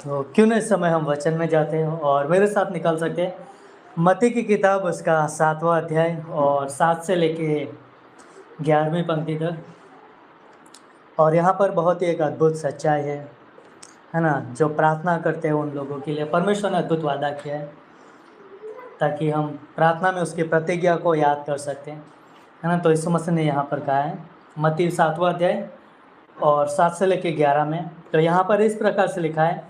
तो क्यों ना इस समय हम वचन में जाते हैं और मेरे साथ निकाल सकते हैं मत्ती की किताब उसका 7वां अध्याय और 7 से लेके 11वीं पंक्ति तक। और यहाँ पर बहुत ही एक अद्भुत सच्चाई है ना। जो प्रार्थना करते हैं उन लोगों के लिए परमेश्वर ने अद्भुत वादा किया है ताकि हम प्रार्थना में उसकी प्रतिज्ञा को याद कर सकते हैं, है ना। तो यीशु मसीह ने यहाँ पर कहा है मत्ती 7वां अध्याय और 7 से लेके 11 में। तो यहाँ पर इस प्रकार से लिखा है,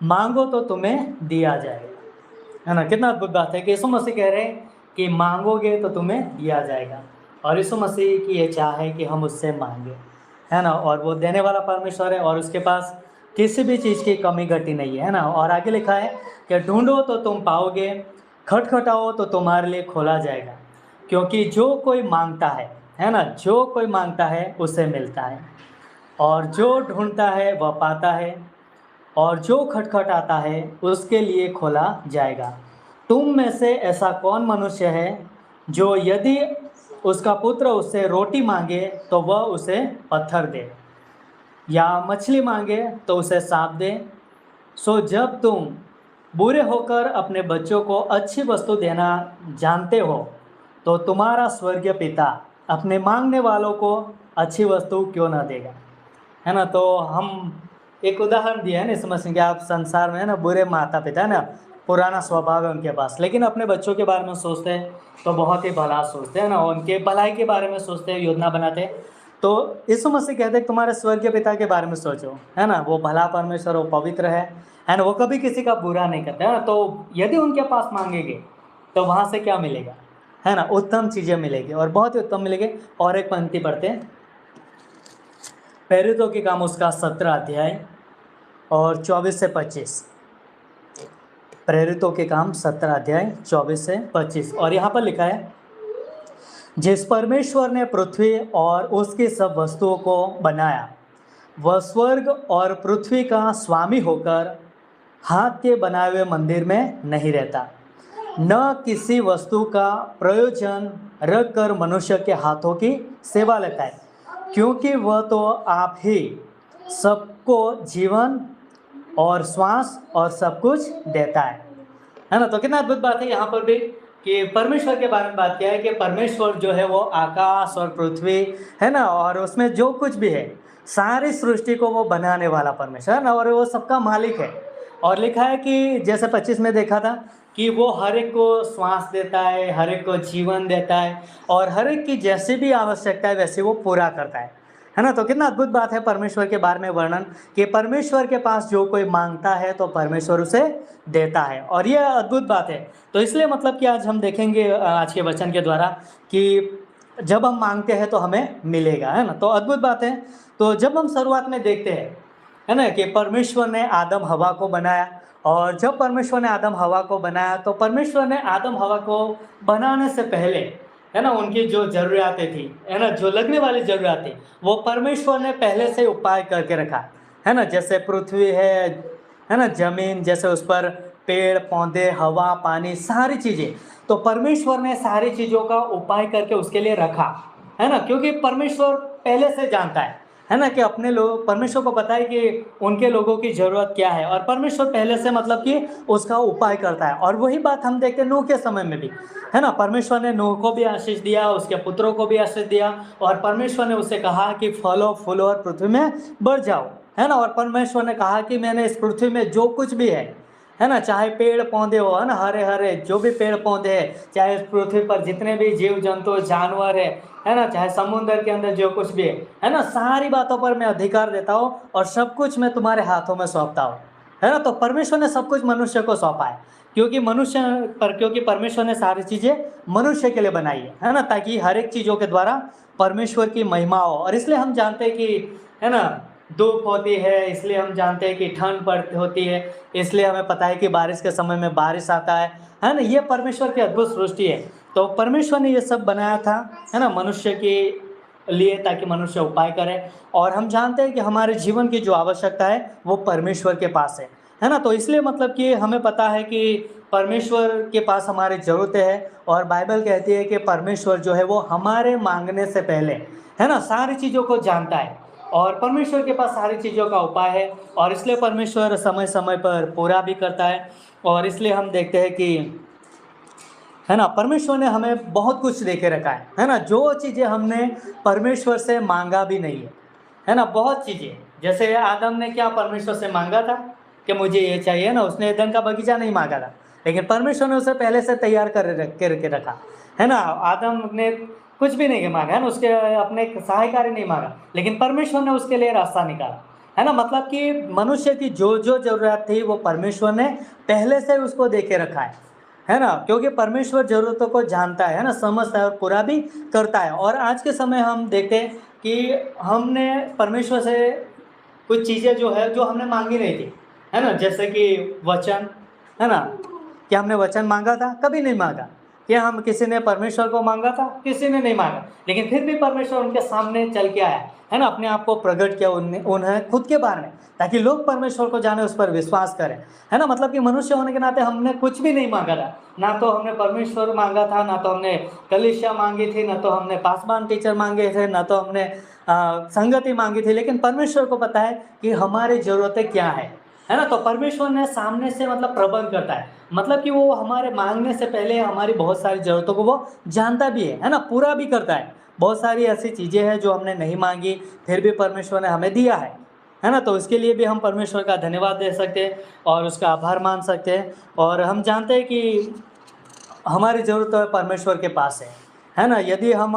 मांगो तो तुम्हें दिया जाएगा, है ना। कितना अद्भुत बात है कि यीशु मसीह कह रहे हैं कि मांगोगे तो तुम्हें दिया जाएगा। और यीशु मसीह की ये चाह है कि हम उससे मांगे, है ना। और वो देने वाला परमेश्वर है और उसके पास किसी भी चीज़ की कमी घटी नहीं है ना। और आगे लिखा है कि ढूंढो तो तुम पाओगे, खटखटाओ तो तुम्हारे लिए खोला जाएगा। क्योंकि जो कोई मांगता है ना, जो कोई मांगता है उसे मिलता है, और जो ढूंढता है वह पाता है, और जो खटखटाता है उसके लिए खोला जाएगा। तुम में से ऐसा कौन मनुष्य है जो यदि उसका पुत्र उससे रोटी मांगे तो वह उसे पत्थर दे, या मछली मांगे तो उसे सांप दे? सो जब तुम बुरे होकर अपने बच्चों को अच्छी वस्तु देना जानते हो, तो तुम्हारा स्वर्गीय पिता अपने मांगने वालों को अच्छी वस्तु क्यों ना देगा, है ना। तो हम एक उदाहरण दिया है ना, समझ कि आप संसार में है ना बुरे माता पिता है ना, पुराना स्वभाव है उनके पास, लेकिन अपने बच्चों के बारे में सोचते हैं तो बहुत ही भला सोचते हैं ना, उनके भलाई के बारे में सोचते हैं, योजना बनाते हैं। तो यीशु मसीह कहते हैं तुम्हारे स्वर्गीय पिता के बारे में सोचो, है ना। वो भला परमेश्वर, वो पवित्र है ना, वो कभी किसी का बुरा नहीं करता है ना। तो यदि उनके पास मांगेंगे तो वहाँ से क्या मिलेगा, है ना, उत्तम चीज़ें मिलेगी और बहुत ही उत्तम मिलेगी। और एक पंक्ति पढ़ते हैं, प्रेरितों के काम उसका 17 अध्याय और 24 से 25। प्रेरितों के काम 17 अध्याय 24 से 25। और यहाँ पर लिखा है, जिस परमेश्वर ने पृथ्वी और उसकी सब वस्तुओं को बनाया, वह स्वर्ग और पृथ्वी का स्वामी होकर हाथ के बनाए हुए मंदिर में नहीं रहता, न किसी वस्तु का प्रयोजन रख कर मनुष्य के हाथों की सेवा लेता है, क्योंकि वह तो आप ही सबको जीवन और श्वास और सब कुछ देता है ना। तो कितना अद्भुत बात है यहाँ पर भी कि परमेश्वर के बारे में बात किया है कि परमेश्वर जो है वो आकाश और पृथ्वी है ना, और उसमें जो कुछ भी है सारी सृष्टि को वो बनाने वाला परमेश्वर है ना, और वो सबका मालिक है। और लिखा है कि जैसे 25 में देखा था कि वो हर एक को श्वास देता है, हर एक को जीवन देता है, और हर एक की जैसी भी आवश्यकता है वैसे वो पूरा करता है ना। तो कितना अद्भुत बात है परमेश्वर के बारे में वर्णन कि परमेश्वर के पास जो कोई मांगता है तो परमेश्वर उसे देता है, और यह अद्भुत बात है। तो इसलिए मतलब कि आज हम देखेंगे आज के वचन के द्वारा कि जब हम मांगते हैं तो हमें मिलेगा, है ना। तो अद्भुत बात है। तो जब हम शुरुआत में देखते हैं है ना कि परमेश्वर ने आदम हवा को बनाया, और जब परमेश्वर ने आदम हवा को बनाया तो परमेश्वर ने आदम हवा को बनाने से पहले है ना उनकी जो ज़रूरियातें थी, है ना, जो लगने वाली ज़रूरियातें, वो परमेश्वर ने पहले से उपाय करके रखा, है ना। जैसे पृथ्वी है ना, ज़मीन, जैसे उस पर पेड़ पौधे, हवा, पानी, सारी चीज़ें, तो परमेश्वर ने सारी चीज़ों का उपाय करके उसके लिए रखा, है ना। क्योंकि परमेश्वर पहले से जानता है ना कि अपने लोग, परमेश्वर को पता है कि उनके लोगों की ज़रूरत क्या है, और परमेश्वर पहले से मतलब कि उसका उपाय करता है। और वही बात हम देखते हैं नूह के समय में भी, है ना। परमेश्वर ने नूह को भी आशीष दिया, उसके पुत्रों को भी आशीष दिया, और परमेश्वर ने उससे कहा कि फलो फूलो और पृथ्वी में बढ़ जाओ, है ना। और परमेश्वर ने कहा कि मैंने इस पृथ्वी में जो कुछ भी है ना, चाहे पेड़ पौधे हो, है ना, हरे हरे जो भी पेड़ पौधे हैं, चाहे इस पृथ्वी पर जितने भी जीव जंतु जानवर है ना, चाहे समुद्र के अंदर जो कुछ भी है ना, सारी बातों पर मैं अधिकार देता हूँ और सब कुछ मैं तुम्हारे हाथों में सौंपता हूँ, है ना। तो परमेश्वर ने सब कुछ मनुष्य को सौंपा है, क्योंकि परमेश्वर ने सारी चीज़ें मनुष्य के लिए बनाई है ना, ताकि हर एक चीज़ों के द्वारा परमेश्वर की महिमा हो। और इसलिए हम जानते हैं कि है ना धूप होती है, इसलिए हम जानते हैं कि ठंड पड़ती होती है, इसलिए हमें पता है कि बारिश के समय में बारिश आता है ना। ये परमेश्वर की अद्भुत सृष्टि है। तो परमेश्वर ने ये सब बनाया था, है ना, मनुष्य के लिए, ताकि मनुष्य उपाय करे। और हम जानते हैं कि हमारे जीवन की जो आवश्यकता है वो परमेश्वर के पास है ना। तो इसलिए मतलब कि हमें पता है कि परमेश्वर के पास हमारी ज़रूरतें हैं, और बाइबल कहती है कि परमेश्वर जो है वो हमारे मांगने से पहले है ना सारी चीज़ों को जानता और परमेश्वर के पास सारी चीज़ों का उपाय है, और इसलिए परमेश्वर समय समय पर पूरा भी करता है। और इसलिए हम देखते हैं कि है ना, परमेश्वर ने हमें बहुत कुछ दे के रखा है ना, जो चीज़ें हमने परमेश्वर से मांगा भी नहीं है ना, बहुत चीज़ें। जैसे आदम ने क्या परमेश्वर से मांगा था कि मुझे ये चाहिए ना, उसने एदन का बगीचा नहीं मांगा था, लेकिन परमेश्वर ने उसे पहले से तैयार करके रखा है ना। आदम ने कुछ भी नहीं मांगा है ना, उसके अपने सहायकारी नहीं मांगा, लेकिन परमेश्वर ने उसके लिए रास्ता निकाला है ना। मतलब कि मनुष्य की जो जो जरूरत थी वो परमेश्वर ने पहले से उसको दे के रखा है ना, क्योंकि परमेश्वर ज़रूरतों को जानता है ना, समझता है और पूरा भी करता है। और आज के समय हम देखते हैं कि हमने परमेश्वर से कुछ चीज़ें जो है, जो हमने मांगी नहीं थी, है ना, जैसे कि वचन, है ना। क्या हमने वचन मांगा था? कभी नहीं मांगा। क्या हम किसी ने परमेश्वर को मांगा था? किसी ने नहीं मांगा, लेकिन फिर भी परमेश्वर उनके सामने चल के आया है ना, अपने आप को प्रकट किया उन्हें खुद के बारे में, ताकि लोग परमेश्वर को जाने, उस पर विश्वास करें, है ना। मतलब कि मनुष्य होने के नाते हमने कुछ भी नहीं मांगा था, ना तो हमने परमेश्वर मांगा था, ना तो हमने कलीसिया मांगी थी, ना तो हमने पासवान टीचर मांगे थे, ना तो हमने संगति मांगी थी, लेकिन परमेश्वर को पता है कि हमारी ज़रूरतें क्या है ना। तो परमेश्वर ने सामने से मतलब प्रबंध करता है, मतलब कि वो हमारे मांगने से पहले हमारी बहुत सारी ज़रूरतों को वो जानता भी है ना, पूरा भी करता है। बहुत सारी ऐसी चीज़ें हैं जो हमने नहीं मांगी, फिर भी परमेश्वर ने हमें दिया है ना। तो इसके लिए भी हम परमेश्वर का धन्यवाद दे सकते हैं और उसका आभार मान सकते हैं। और हम जानते हैं कि हमारी ज़रूरत परमेश्वर के पास है ना। यदि हम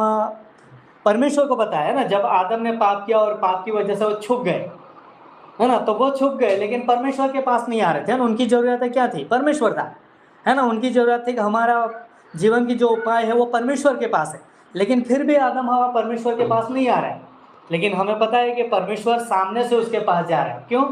परमेश्वर को पता है ना, जब आदम ने पाप किया और पाप की वजह से वो छुप गए, है ना, तो वो छुप गए, लेकिन परमेश्वर के पास नहीं आ रहे थे ना। उनकी ज़रूरतें क्या थी? परमेश्वर था, है ना। उनकी ज़रूरत थी कि हमारा जीवन की जो उपाय है वो परमेश्वर के पास है, लेकिन फिर भी आदम हवा परमेश्वर के पास नहीं आ रहा है। लेकिन हमें पता है कि परमेश्वर सामने से उसके पास जा रहा है। क्यों?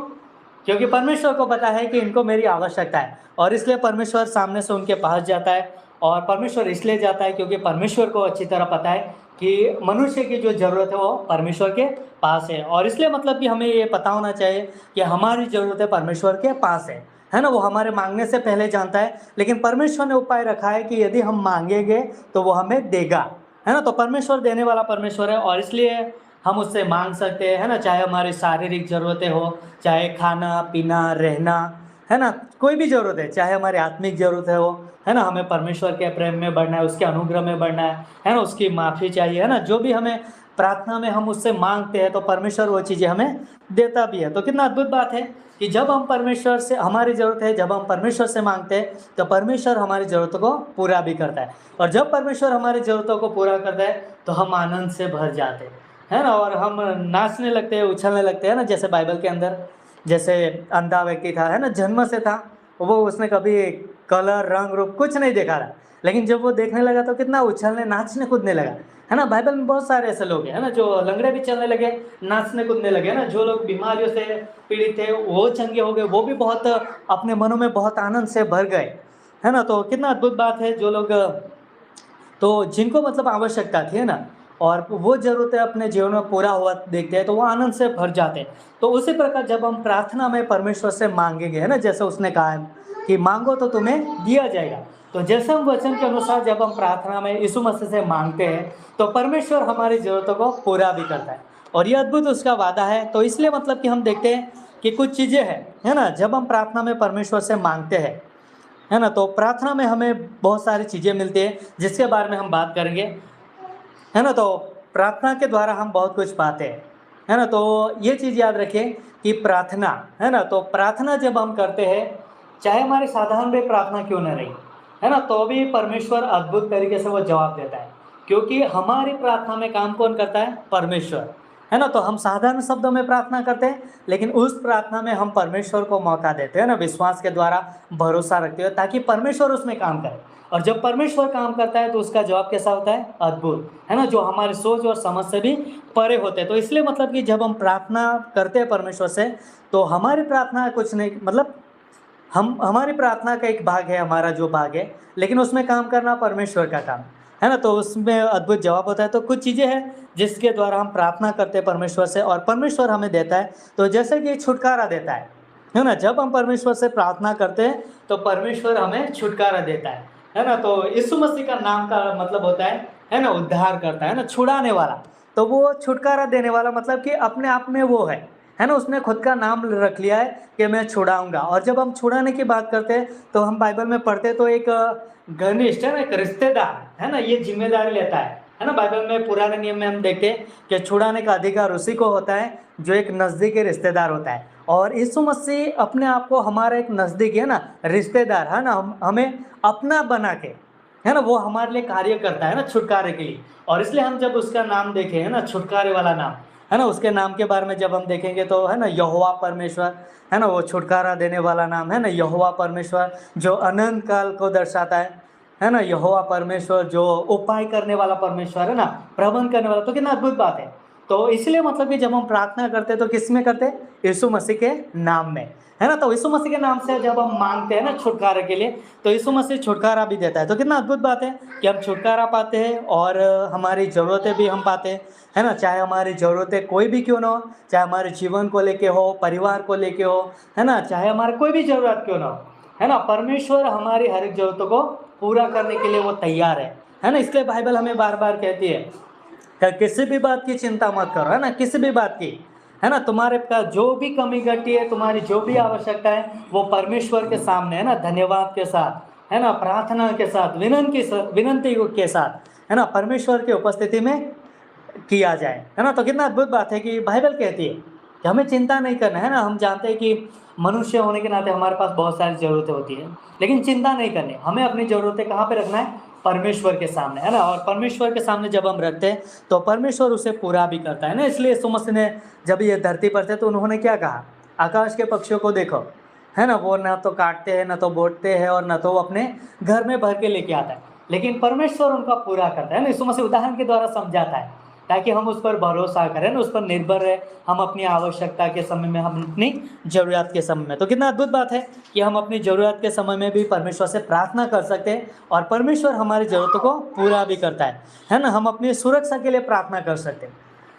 क्योंकि परमेश्वर को पता है कि इनको मेरी आवश्यकता है, और इसलिए परमेश्वर सामने से उनके पास जाता है। और परमेश्वर इसलिए जाता है क्योंकि परमेश्वर को अच्छी तरह पता है कि मनुष्य की जो ज़रूरत है वो परमेश्वर के पास है। और इसलिए मतलब कि हमें ये पता होना चाहिए कि हमारी ज़रूरतें परमेश्वर के पास है ना। वो हमारे मांगने से पहले जानता है, लेकिन परमेश्वर ने उपाय रखा है कि यदि हम मांगेंगे तो वो हमें देगा, है ना। तो परमेश्वर देने वाला परमेश्वर है, और इसलिए हम उससे मांग सकते हैं, है ना। चाहे हमारी शारीरिक ज़रूरतें हो, चाहे खाना पीना रहना, है ना, कोई भी ज़रूरत है, चाहे हमारी आत्मिक ज़रूरत हो, है ना, हमें परमेश्वर के प्रेम में बढ़ना है, उसके अनुग्रह में बढ़ना है ना, उसकी माफ़ी चाहिए, है ना। जो भी हमें प्रार्थना में हम उससे मांगते हैं तो परमेश्वर वो चीज़ें हमें देता भी है। तो कितना अद्भुत बात है कि जब हम परमेश्वर से, हमारी ज़रूरत है, जब हम परमेश्वर से मांगते हैं तो परमेश्वर हमारी ज़रूरतों को पूरा भी करता है। और जब परमेश्वर हमारी ज़रूरतों को पूरा करता है तो हम आनंद से भर जाते हैं, है ना। और हम नाचने लगते हैं, उछलने लगते हैं ना। जैसे बाइबल के अंदर, जैसे अंधा व्यक्ति था, है ना, जन्म से था वो, उसने कभी कलर रंग रूप कुछ नहीं देखा था, लेकिन जब वो देखने लगा तो कितना उछलने नाचने कूदने लगा, है ना। बाइबल में बहुत सारे ऐसे लोग हैं, है ना, जो लंगड़े भी चलने लगे, नाचने कूदने लगे, है ना। जो लोग बीमारियों से पीड़ित थे वो चंगे हो गए, वो भी बहुत अपने मनों में बहुत आनंद से भर गए, है ना। तो कितना अद्भुत बात है। जो लोग तो जिनको मतलब आवश्यकता थी, है ना, और वो ज़रूरतें अपने जीवन में पूरा हुआ देखते हैं तो वो आनंद से भर जाते हैं। तो उसी प्रकार जब हम प्रार्थना में परमेश्वर से मांगेंगे, है ना, जैसे उसने कहा है कि मांगो तो तुम्हें दिया जाएगा, तो जैसे हम वचन के अनुसार जब हम प्रार्थना में यीशु मसीह से मांगते हैं तो परमेश्वर हमारी ज़रूरतों को पूरा भी करता है, और ये अद्भुत उसका वादा है। तो इसलिए मतलब कि हम देखते हैं कि कुछ चीज़ें हैं, है ना, जब हम प्रार्थना में परमेश्वर से मांगते हैं, है ना, तो प्रार्थना में हमें बहुत सारी चीज़ें मिलती है जिसके बारे में हम बात करेंगे, है ना। तो प्रार्थना के द्वारा हम बहुत कुछ पाते हैं, है ना। तो ये चीज़ याद रखें कि प्रार्थना, है ना, तो प्रार्थना जब हम करते हैं, चाहे हमारी साधारण भी प्रार्थना क्यों न रही, है ना, तो भी परमेश्वर अद्भुत तरीके से वो जवाब देता है, क्योंकि हमारी प्रार्थना में काम कौन करता है? परमेश्वर, है ना। तो हम साधारण शब्दों में प्रार्थना करते हैं, लेकिन उस प्रार्थना में हम परमेश्वर को मौका देते हैं ना, विश्वास के द्वारा भरोसा रखते हुए, ताकि परमेश्वर उसमें काम करे। और जब परमेश्वर काम करता है तो उसका जवाब कैसा होता है? अद्भुत, है ना, जो हमारी सोच और समझ से भी परे होते हैं। तो इसलिए मतलब कि जब हम प्रार्थना करते हैं परमेश्वर से, तो हमारी प्रार्थना कुछ नहीं, मतलब हम, हमारी प्रार्थना का एक भाग है, हमारा जो भाग है, लेकिन उसमें काम करना परमेश्वर का काम है ना। तो उसमें अद्भुत जवाब होता है। तो कुछ चीज़ें हैं जिसके द्वारा हम प्रार्थना करते हैं परमेश्वर से, और परमेश्वर हमें देता है। तो जैसे कि छुटकारा देता है ना, जब हम परमेश्वर से प्रार्थना करते हैं तो परमेश्वर हमें छुटकारा देता है ना। तो यीशु मसीह का नाम का मतलब होता है ना, उद्धार करता है ना, छुड़ाने वाला। तो वो छुटकारा देने वाला मतलब कि अपने आप में वो है ना, उसने खुद का नाम रख लिया है कि मैं छुड़ाऊंगा। और जब हम छुड़ाने की बात करते हैं तो हम बाइबल में पढ़ते तो एक घनिष्ठ है ना, एक रिश्तेदार है ना, ये जिम्मेदारी लेता है ना। बाइबल में पुराने नियम में हम देखते हैं कि छुड़ाने का अधिकार उसी को होता है जो एक नज़दीकी रिश्तेदार होता है। और यीशु मसीह अपने आप को हमारा एक नज़दीकी है ना रिश्तेदार है ना, हमें अपना बना के है ना, वो हमारे लिए कार्य करता है ना छुटकारे के लिए। और इसलिए हम जब उसका नाम देखें है ना, छुटकारे वाला नाम है ना, उसके नाम के बारे में जब हम देखेंगे तो है ना, यहोवा परमेश्वर है ना, वो छुटकारा देने वाला नाम है ना, यहोवा परमेश्वर जो अनंत काल को दर्शाता है ना, यहोवा परमेश्वर जो उपाय करने वाला परमेश्वर है ना, प्रबंध करने वाला। तो कितना अद्भुत बात है। तो इसलिए मतलब कि जब हम प्रार्थना करते हैं तो किस में करते हैं? यीशु मसीह के नाम में है ना। तो यीशु मसीह के नाम से जब हम मांगते हैं ना छुटकारे के लिए, तो यीशु मसीह छुटकारा भी देता है। तो कितना अद्भुत बात है कि हम छुटकारा पाते हैं और हमारी ज़रूरतें भी हम पाते हैं है ना। चाहे हमारी ज़रूरतें कोई भी क्यों ना हो, चाहे हमारे जीवन को लेके हो, परिवार को लेके हो है ना, चाहे हमारे कोई भी ज़रूरत क्यों ना हो है ना, परमेश्वर हमारी हर एक ज़रूरतों को पूरा करने के लिए वो तैयार है ना। इसलिए बाइबल हमें बार बार कहती है कि किसी भी बात की चिंता मत करो है ना, किसी भी बात की है ना। तुम्हारे पास जो भी कमी घटी है, तुम्हारी जो भी आवश्यकता है, वो परमेश्वर के सामने है ना, धन्यवाद के साथ है ना, प्रार्थना के साथ, विनंती के साथ है ना, परमेश्वर की उपस्थिति में किया जाए है ना। तो कितना अद्भुत बात है कि बाइबल कहती है कि हमें चिंता नहीं करना है ना। हम जानते हैं कि मनुष्य होने के नाते हमारे पास बहुत सारी ज़रूरतें होती है, लेकिन चिंता नहीं करनी। हमें अपनी ज़रूरतें कहाँ पे रखना है? परमेश्वर के सामने है ना। और परमेश्वर के सामने जब हम रखते हैं तो परमेश्वर उसे पूरा भी करता है ना। इसलिए यीशु मसीह ने जब ये धरती पर थे तो उन्होंने क्या कहा? आकाश के पक्षियों को देखो है ना, वो ना तो काटते हैं, ना तो बोटते हैं, और ना तो वो अपने घर में भर के लेके आता है, लेकिन परमेश्वर उनका पूरा करता है ना। यीशु मसीह उदाहरण के द्वारा समझाता है ताकि हम उस पर भरोसा करें ना, उस पर निर्भर रहे, हम अपनी आवश्यकता के समय में, हम अपनी ज़रूरत के समय में। तो कितना अद्भुत बात है कि हम अपनी ज़रूरत के समय में भी परमेश्वर से प्रार्थना कर सकते हैं और परमेश्वर हमारी ज़रूरतों को पूरा भी करता है ना। हम अपनी सुरक्षा के लिए प्रार्थना कर सकते हैं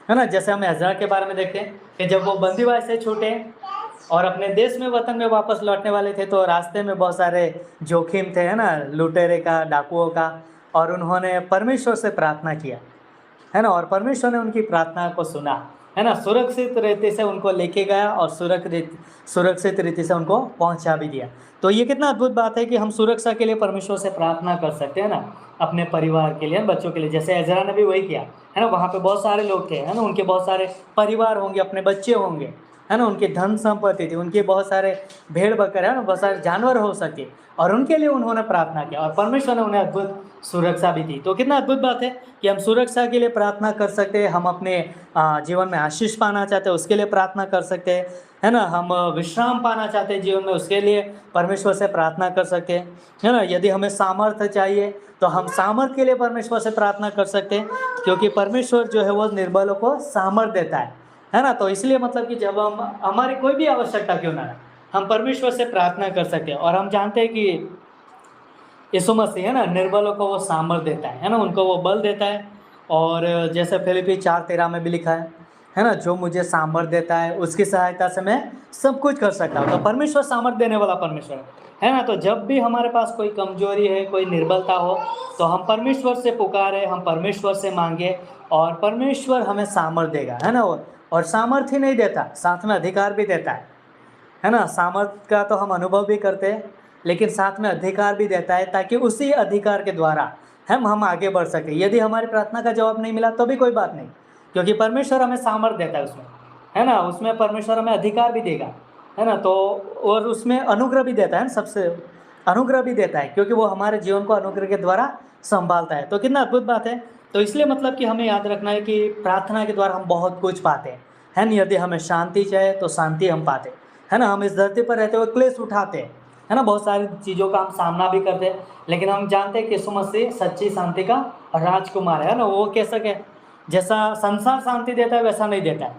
है ना। जैसे हम एजरा के बारे में देखते हैं कि जब वो बंदीवास से छूटे और अपने देश में, वतन में वापस लौटने वाले थे, तो रास्ते में बहुत सारे जोखिम थे है ना, लुटेरे का, डाकुओं का, और उन्होंने परमेश्वर से प्रार्थना किया है ना, और परमेश्वर ने उनकी प्रार्थना को सुना है ना, सुरक्षित रीति से उनको लेके गया और सुरक्षित रीति से उनको पहुंचा भी दिया। तो ये कितना अद्भुत बात है कि हम सुरक्षा के लिए परमेश्वर से प्रार्थना कर सकते हैं ना, अपने परिवार के लिए, बच्चों के लिए। जैसे एजरा ने भी वही किया है ना। वहाँ पे बहुत सारे लोग थे है ना, उनके बहुत सारे परिवार होंगे, अपने बच्चे होंगे है ना, उनकी धन संपत्ति थी, उनके बहुत सारे भेड़ बकरे है ना, बहुत सारे जानवर हो सके, और उनके लिए उन्होंने प्रार्थना किया और परमेश्वर ने उन्हें अद्भुत सुरक्षा भी दी। तो कितना अद्भुत बात है कि हम सुरक्षा के लिए प्रार्थना कर सकते हैं। हम अपने जीवन में आशीष पाना चाहते हैं, उसके लिए प्रार्थना कर सकते हैं है ना। हम विश्राम पाना चाहते हैं जीवन में, उसके लिए परमेश्वर से प्रार्थना कर सकते हैं है ना। यदि हमें सामर्थ्य चाहिए तो हम सामर्थ्य के लिए परमेश्वर से प्रार्थना कर सकते हैं, क्योंकि परमेश्वर जो है वो निर्बलों को सामर्थ्य देता है ना। तो इसलिए मतलब कि जब हम, हमारी कोई भी आवश्यकता क्यों ना है, हम परमेश्वर से प्रार्थना कर सकते हैं। और हम जानते हैं कि यीशु मसीह है ना, निर्बलों को वो सामर्थ्य देता है ना, उनको वो बल देता है। और जैसे फिलिप्पी 4:13 में भी लिखा है ना, जो मुझे सामर्थ्य देता है उसकी सहायता से मैं सब कुछ कर सकता हूँ। तो परमेश्वर सामर्थ्य देने वाला परमेश्वर है ना। तो जब भी हमारे पास कोई कमजोरी है, कोई निर्बलता हो, तो हम परमेश्वर से पुकारें, हम परमेश्वर से मांगे, और परमेश्वर हमें सामर्थ्य देगा है ना। और सामर्थ्य ही नहीं देता, साथ में अधिकार भी देता है ना। सामर्थ्य का तो हम अनुभव भी करते हैं, लेकिन साथ में अधिकार भी देता है, ताकि उसी अधिकार के द्वारा हम आगे बढ़ सकें। यदि हमारी प्रार्थना का जवाब नहीं मिला तो भी कोई बात नहीं, क्योंकि परमेश्वर हमें सामर्थ्य देता है उसमें है ना, उसमें परमेश्वर हमें अधिकार भी देगा है ना। तो और उसमें अनुग्रह भी देता है, सबसे अनुग्रह भी देता है, क्योंकि वो हमारे जीवन को अनुग्रह के द्वारा संभालता है। तो कितना अद्भुत बात है। तो इसलिए मतलब कि हमें याद रखना है कि प्रार्थना के द्वारा हम बहुत कुछ पाते हैं है ना। यदि हमें शांति चाहिए तो शांति हम पाते है ना। हम इस धरती पर रहते हुए क्लेश उठाते हैं है ना, बहुत सारी चीज़ों का हम सामना भी करते हैं, लेकिन हम जानते हैं कि यीशु मसीह सच्ची शांति का राजकुमार है ना। वो कह सके जैसा संसार शांति देता है वैसा नहीं देता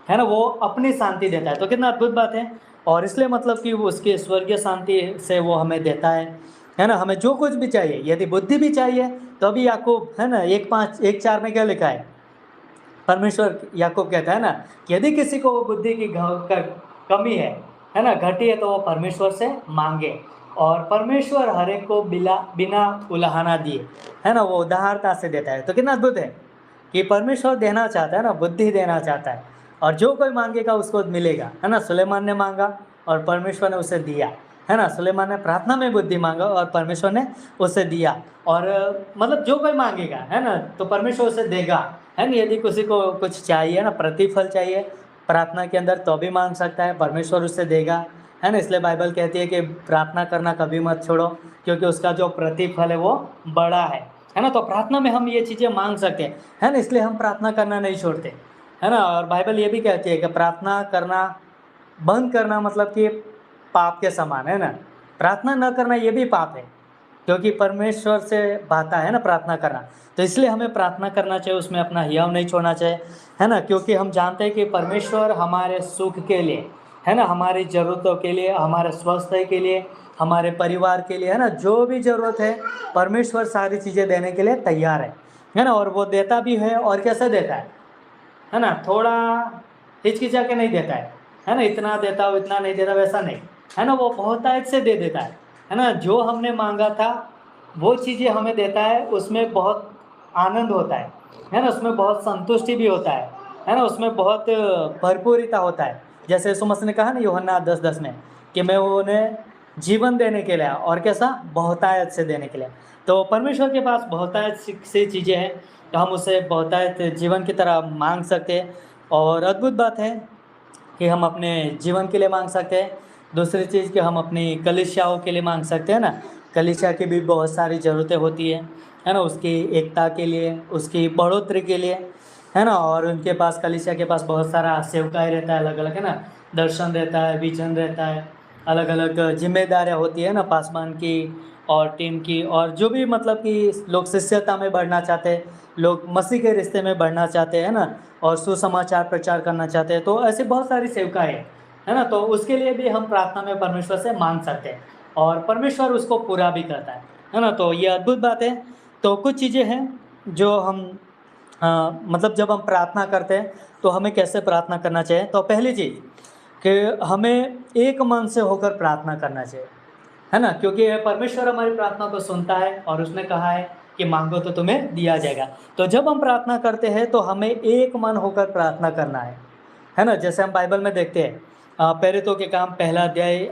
है ना, वो अपनी शांति देता है। तो कितना अद्भुत बात है। और इसलिए मतलब कि वो उसकी स्वर्गीय शांति से वो हमें देता है ना। हमें जो कुछ भी चाहिए, यदि बुद्धि भी चाहिए तो अभी याकूब है ना 1:4 में क्या लिखा है? परमेश्वर, याकूब कहता है ना कि यदि किसी को बुद्धि की कमी है ना, घटी है, तो वो परमेश्वर से मांगे, और परमेश्वर हर एक को बिना उलाहना दिए है ना, वो उदारता से देता है। तो कितना अद्भुत है कि परमेश्वर देना चाहता है ना, बुद्धि देना चाहता है, और जो कोई मांगेगा उसको मिलेगा, है ना। सुलेमान ने मांगा और परमेश्वर ने उसे दिया, है ना। सुलेमान ने प्रार्थना में बुद्धि मांगा और परमेश्वर ने उसे दिया। और मतलब जो कोई मांगेगा, है ना, तो परमेश्वर उसे देगा, है ना। यदि किसी को कुछ चाहिए ना, प्रतिफल चाहिए प्रार्थना के अंदर, तो भी मांग सकता है, परमेश्वर उसे देगा, है ना। इसलिए बाइबल कहती है कि प्रार्थना करना कभी मत छोड़ो, क्योंकि उसका जो प्रतिफल है वो बड़ा है ना। तो प्रार्थना में हम ये चीज़ें मांग सकते हैं, है ना। इसलिए हम प्रार्थना करना नहीं छोड़ते, है ना। और बाइबल ये भी कहती है कि प्रार्थना करना बंद करना मतलब कि पाप के समान, है ना। प्रार्थना न करना ये भी पाप है, क्योंकि परमेश्वर से भाता है ना प्रार्थना करना। तो इसलिए हमें प्रार्थना करना चाहिए, उसमें अपना हियाव नहीं छोड़ना चाहिए, है ना। क्योंकि हम जानते हैं कि परमेश्वर हमारे सुख के लिए, है ना, हमारी ज़रूरतों के लिए, हमारे स्वास्थ्य के लिए, हमारे परिवार के लिए, है ना, जो भी ज़रूरत है परमेश्वर सारी चीज़ें देने के लिए तैयार है ना। और वो देता भी है, और कैसे देता है ना, थोड़ा हिचकिचा के नहीं देता है ना, इतना देता हो इतना नहीं देता, वैसा नहीं, है ना। वो बहुतायत से दे देता है ना। जो हमने मांगा था वो चीज़ें हमें देता है, उसमें बहुत आनंद होता है ना, उसमें बहुत संतुष्टि भी होता है ना, उसमें बहुत भरपूरिता होता है। जैसे यीशु मसीह ने कहा ना यूहन्ना 10:10 में कि मैं उन्हें जीवन देने के लिए, और कैसा, बहुतायत से देने के लिए। तो परमेश्वर के पास बहुतायत से चीज़ें हैं, तो हम उसे बहुतायत जीवन की तरह मांग सकते हैं। और अद्भुत बात है कि हम अपने जीवन के लिए मांग सकते हैं। दूसरी चीज़ कि हम अपनी कलीसियाओं के लिए मांग सकते हैं ना। कलीसिया की भी बहुत सारी ज़रूरतें होती है ना, उसकी एकता के लिए, उसकी बढ़ोतरी के लिए, है ना। और उनके पास, कलीसिया के पास बहुत सारा सेवकाई रहता है, अलग अलग, है ना, दर्शन रहता है, विजन रहता है, अलग अलग जिम्मेदारियाँ होती है ना, पासवान की और टीम की, और जो भी मतलब कि लोग शिष्यता में बढ़ना चाहते हैं, लोग मसीह के रिश्ते में बढ़ना चाहते हैं ना, और सुसमाचार प्रचार करना चाहते हैं, तो ऐसी बहुत सारी सेवकाएँ है ना। तो उसके लिए भी हम प्रार्थना में परमेश्वर से मांग सकते हैं, और परमेश्वर उसको पूरा भी करता है ना। तो ये अद्भुत बात है। तो कुछ चीज़ें हैं जो हम मतलब जब हम प्रार्थना करते हैं तो हमें कैसे प्रार्थना करना चाहिए। तो पहली चीज़ कि हमें एक मन से होकर प्रार्थना करना चाहिए, है ना, क्योंकि परमेश्वर हमारी प्रार्थना को सुनता है, और उसने कहा है कि मांगो तो तुम्हें दिया जाएगा। तो जब हम प्रार्थना करते हैं तो हमें एक मन होकर प्रार्थना करना है ना। जैसे हम बाइबल में देखते हैं प्रेरितों के काम पहला अध्याय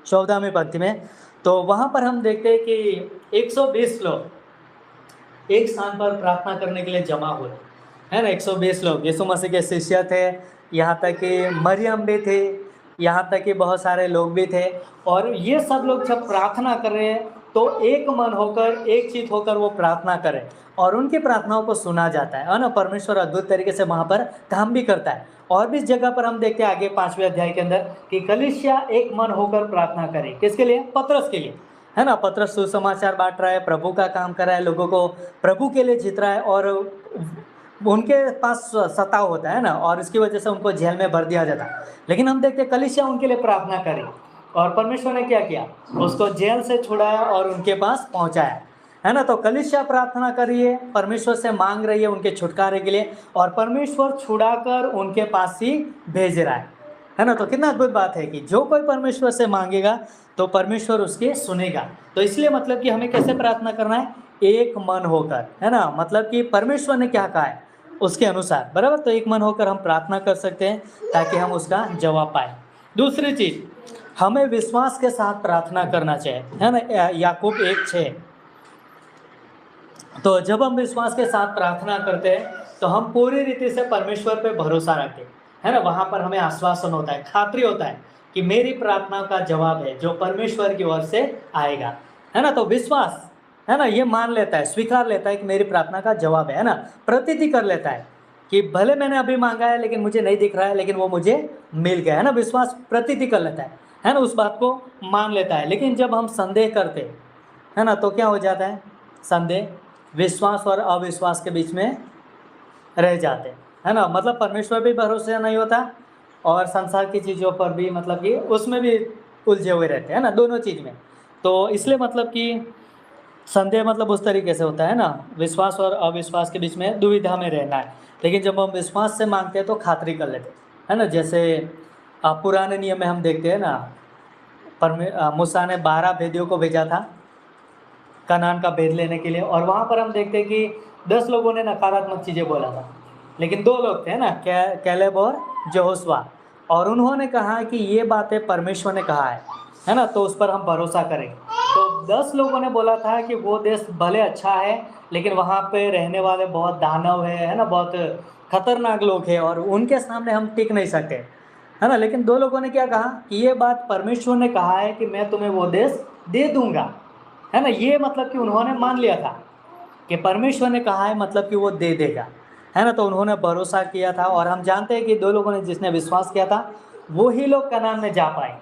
14वें पंक्ति में, तो वहाँ पर हम देखते हैं कि 120 लोग एक स्थान पर प्रार्थना करने के लिए जमा हुए, है ना। 120 लोग यीशु मसीह के शिष्य थे, यहाँ तक कि मरियम भी थे, यहाँ तक कि बहुत सारे लोग भी थे। और ये सब लोग जब प्रार्थना कर रहे हैं तो एक मन होकर, एक चित होकर वो प्रार्थना करें, और उनकी प्रार्थनाओं को सुना जाता है ना। परमेश्वर अद्भुत तरीके से वहाँ पर काम भी करता है। और भी इस जगह पर हम देखते हैं आगे 5वें अध्याय के अंदर कि कलीसिया एक मन होकर प्रार्थना करे, किसके लिए, पतरस के लिए, है ना। पतरस सुसमाचार बांट रहा है, प्रभु का काम कर रहा है, लोगों को प्रभु के लिए जीत रहा है, और उनके पास सताव होता है ना, और इसकी वजह से उनको जेल में भर दिया जाता है। लेकिन हम देखते हैं कलीसिया उनके लिए प्रार्थना करी, और परमेश्वर ने क्या किया, उसको जेल से छुड़ाया और उनके पास पहुंचाया, है ना। तो कलीसिया प्रार्थना करिए, परमेश्वर से मांग रही है उनके छुटकारे के लिए, और परमेश्वर छुड़ाकर उनके पास ही भेज रहा है ना। तो कितना अद्भुत बात है कि जो कोई परमेश्वर से मांगेगा तो परमेश्वर उसके सुनेगा। तो इसलिए मतलब कि हमें कैसे प्रार्थना करना है, एक मन होकर, है ना। मतलब कि परमेश्वर ने क्या कहा है उसके अनुसार, बराबर। तो एक मन होकर हम प्रार्थना कर सकते हैं ताकि हम उसका जवाब पाए। दूसरी चीज़, हमें विश्वास के साथ प्रार्थना करना चाहिए, है ना। याकूब 1:6, तो जब हम विश्वास के साथ प्रार्थना करते हैं तो हम पूरी रीति से परमेश्वर पे भरोसा रखते हैं, है ना। वहाँ पर हमें आश्वासन होता है, खातरी होता है कि मेरी प्रार्थना का जवाब है जो परमेश्वर की ओर से आएगा, है ना। तो विश्वास, है ना, ये मान लेता है, स्वीकार लेता है कि मेरी प्रार्थना का जवाब है ना। प्रतीति कर लेता है कि भले मैंने अभी मांगा है लेकिन मुझे नहीं दिख रहा है, लेकिन वो मुझे मिल गया, है ना। विश्वास प्रतीति कर लेता है ना, उस बात को मान लेता है। लेकिन जब हम संदेह करते है ना, तो क्या हो जाता है, संदेह विश्वास और अविश्वास के बीच में रह जाते, है ना। मतलब परमेश्वर भी भरोसे नहीं होता, और संसार की चीज़ों पर भी मतलब कि उसमें भी उलझे हुए रहते हैं ना, दोनों चीज़ में। तो इसलिए मतलब कि संदेह मतलब उस तरीके से होता है ना, विश्वास और अविश्वास के बीच में दुविधा में रहना है। लेकिन जब हम विश्वास से मांगते हैं तो खातरी कर लेते हैं ना। जैसे पुराने नियम में हम देखते हैं ना, मूसा ने 12 भेदियों को भेजा था कनान का भेद लेने के लिए, और वहाँ पर हम देखते हैं कि 10 लोगों ने नकारात्मक चीज़ें बोला था, लेकिन 2 लोग थे ना, कैलेब और यहोशुआ, और उन्होंने कहा कि ये बातें परमेश्वर ने कहा है ना, तो उस पर हम भरोसा करें। तो 10 लोगों ने बोला था कि वो देश भले अच्छा है, लेकिन वहाँ पे रहने वाले बहुत दानव है ना, बहुत खतरनाक लोग हैं और उनके सामने हम टिक नहीं सकते, है ना। लेकिन 2 लोगों ने क्या कहा कि ये बात परमेश्वर ने कहा है कि मैं तुम्हें वो देश दे दूंगा, है ना। ये मतलब कि उन्होंने मान लिया था कि परमेश्वर ने कहा है, मतलब कि वो दे देगा, है ना। तो उन्होंने भरोसा किया था, और हम जानते हैं कि 2 लोगों ने जिसने विश्वास किया था वो ही लोग कनान में जा पाए,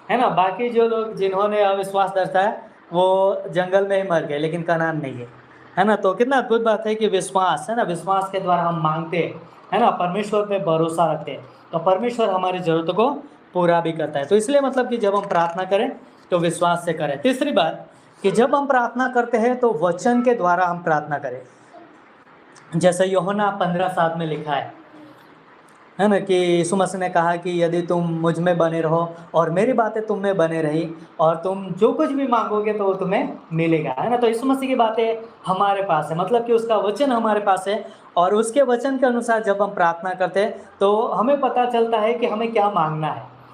है ना। बाकी जो लोग जिन्होंने अविश्वास दर्शाया वो जंगल में ही मर गए, लेकिन कनान नहीं गए, है ना। तो कितना अद्भुत बात है कि विश्वास, है ना, विश्वास के द्वारा हम मांगते हैं, है ना, परमेश्वर पे भरोसा रखते हैं, तो परमेश्वर हमारी ज़रूरतों को पूरा भी करता है। तो इसलिए मतलब कि जब हम प्रार्थना करें तो विश्वास से करें। तीसरी बात कि जब हम प्रार्थना करते हैं तो वचन के द्वारा हम प्रार्थना करें, जैसे यूहन्ना 15:7 में लिखा है ना, कि यीशु मसीह ने कहा कि यदि तुम मुझ में बने रहो और मेरी बातें तुम में बने रही, और तुम जो कुछ भी मांगोगे तो वो तुम्हें मिलेगा, है ना। तो यीशु मसीह की बातें हमारे पास है, मतलब कि उसका वचन हमारे पास है, और उसके वचन के अनुसार जब हम प्रार्थना करते हैं तो हमें पता चलता है कि हमें क्या मांगना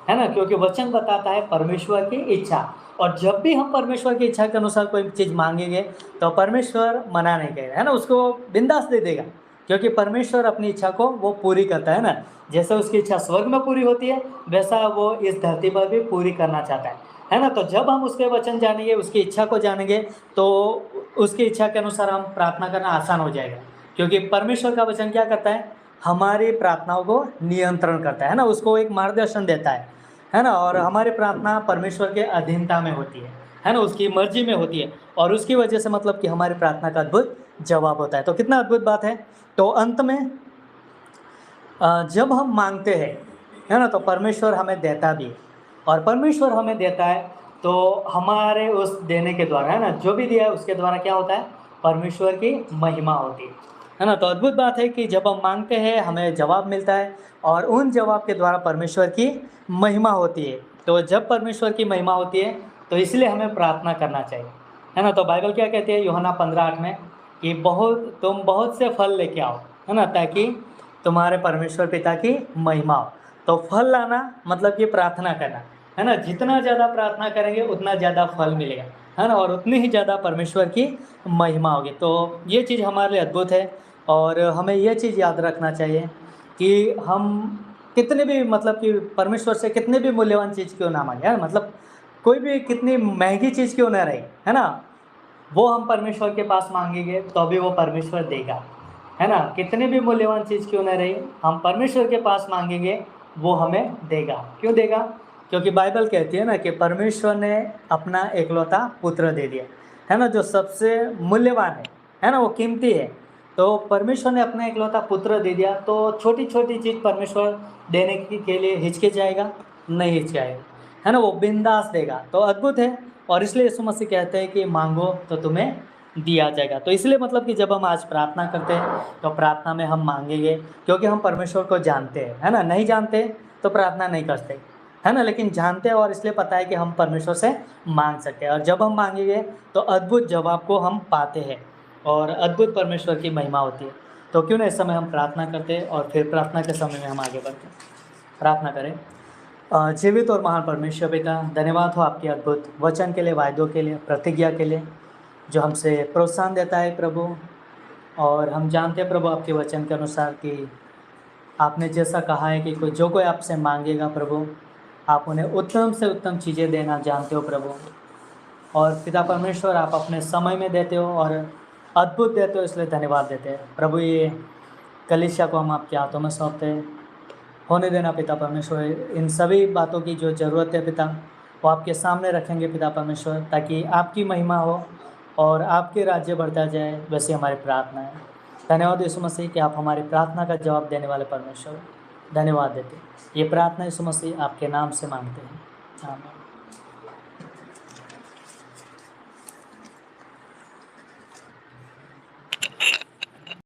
है ना, क्योंकि वचन बताता है परमेश्वर की इच्छा, और जब भी हम परमेश्वर की इच्छा के अनुसार कोई चीज़ मांगेंगे तो परमेश्वर मना नहीं करेगा, है ना, उसको बिंदास दे देगा, क्योंकि परमेश्वर अपनी इच्छा को वो पूरी करता है ना। जैसे उसकी इच्छा स्वर्ग में पूरी होती है, वैसा वो इस धरती पर भी पूरी करना चाहता है ना। तो जब हम उसके वचन जानेंगे, उसकी इच्छा को जानेंगे, तो उसकी इच्छा के अनुसार हम प्रार्थना करना आसान हो जाएगा, क्योंकि परमेश्वर का वचन क्या करता है, हमारी प्रार्थनाओं को नियंत्रण करता है ना, उसको एक मार्गदर्शन देता है ना। और हमारी प्रार्थना परमेश्वर के अधीनता में होती है ना, उसकी मर्जी में होती है, और उसकी वजह से मतलब कि हमारी प्रार्थना का अद्भुत जवाब होता है। तो कितना अद्भुत बात है। तो अंत में जब हम मांगते हैं, है ना, तो परमेश्वर हमें देता भी है, और परमेश्वर हमें देता है तो हमारे उस देने के द्वारा, है ना, जो भी दिया है उसके द्वारा क्या होता है, परमेश्वर की महिमा होती है ना। तो अद्भुत बात है कि जब हम मांगते हैं हमें जवाब मिलता है, और उन जवाब के द्वारा परमेश्वर की महिमा होती है। तो जब परमेश्वर की महिमा होती है तो इसलिए हमें प्रार्थना करना चाहिए, है ना। तो बाइबल क्या कहती है यूहन्ना 15:8 में कि तुम बहुत से फल लेके आओ, है ना, ताकि तुम्हारे परमेश्वर पिता की महिमा हो। तो फल लाना मतलब कि प्रार्थना करना, है ना। जितना ज़्यादा प्रार्थना करेंगे उतना ज़्यादा फल मिलेगा, है ना, और उतनी ही ज़्यादा परमेश्वर की महिमा होगी। तो ये चीज़ हमारे लिए अद्भुत है, और हमें ये चीज़ याद रखना चाहिए कि हम कितने भी मतलब कि परमेश्वर से कितने भी मूल्यवान चीज़ क्यों ना मांगे, है ना, मतलब कोई भी कितनी महंगी चीज़ क्यों ना रही, है ना, वो हम परमेश्वर के पास मांगेंगे तो भी वो परमेश्वर देगा, है ना। कितनी भी मूल्यवान चीज़ क्यों ना रही, हम परमेश्वर के पास मांगेंगे वो हमें देगा। क्यों देगा, क्योंकि बाइबल कहती है ना कि परमेश्वर ने अपना एकलौता पुत्र दे दिया, है ना, जो सबसे मूल्यवान है ना, वो कीमती है। तो परमेश्वर ने अपना एकलौता पुत्र दे दिया, तो छोटी छोटी चीज़ परमेश्वर देने के लिए हिचकिचाएगा नहीं, हिचकाएगा, है ना, वो बिंदास देगा। तो अद्भुत है, और इसलिए यीशु मसीह कहते हैं कि मांगो तो तुम्हें दिया जाएगा। तो इसलिए मतलब कि जब हम आज प्रार्थना करते हैं तो प्रार्थना में हम मांगेंगे, क्योंकि हम परमेश्वर को जानते हैं, है ना। नहीं जानते तो प्रार्थना नहीं करते, है ना, लेकिन जानते हैं, और इसलिए पता है कि हम परमेश्वर से मांग सकते हैं, और जब हम मांगेंगे तो अद्भुत जवाब को हम पाते हैं, और अद्भुत परमेश्वर की महिमा होती है। तो क्यों ना इस समय हम प्रार्थना करते हैं, और फिर प्रार्थना के समय में हम आगे बढ़ते हैं। प्रार्थना करें। जीवित और महान परमेश्वर पिता, धन्यवाद हो आपके अद्भुत वचन के लिए, वायदों के लिए, प्रतिज्ञा के लिए, जो हमसे प्रोत्साहन देता है प्रभु। और हम जानते हैं प्रभु आपके वचन के अनुसार कि आपने जैसा कहा है कि कोई आपसे मांगेगा प्रभु, आप उन्हें उत्तम से उत्तम चीज़ें देना जानते हो प्रभु। और पिता परमेश्वर आप अपने समय में देते हो और अद्भुत देते हो, इसलिए धन्यवाद देते हैं प्रभु। ये कलीसिया को हम आपके हाथों में सौंपते हैं, होने देना पिता परमेश्वर। इन सभी बातों की जो ज़रूरत है पिता, वो आपके सामने रखेंगे पिता परमेश्वर, ताकि आपकी महिमा हो और आपके राज्य बढ़ता जाए, वैसे हमारी प्रार्थना है। धन्यवाद यीशु मसीह कि आप हमारी प्रार्थना का जवाब देने वाले परमेश्वर, धन्यवाद देते। ये प्रार्थना यीशु मसीह आपके नाम से मांगते हैं, आमीन।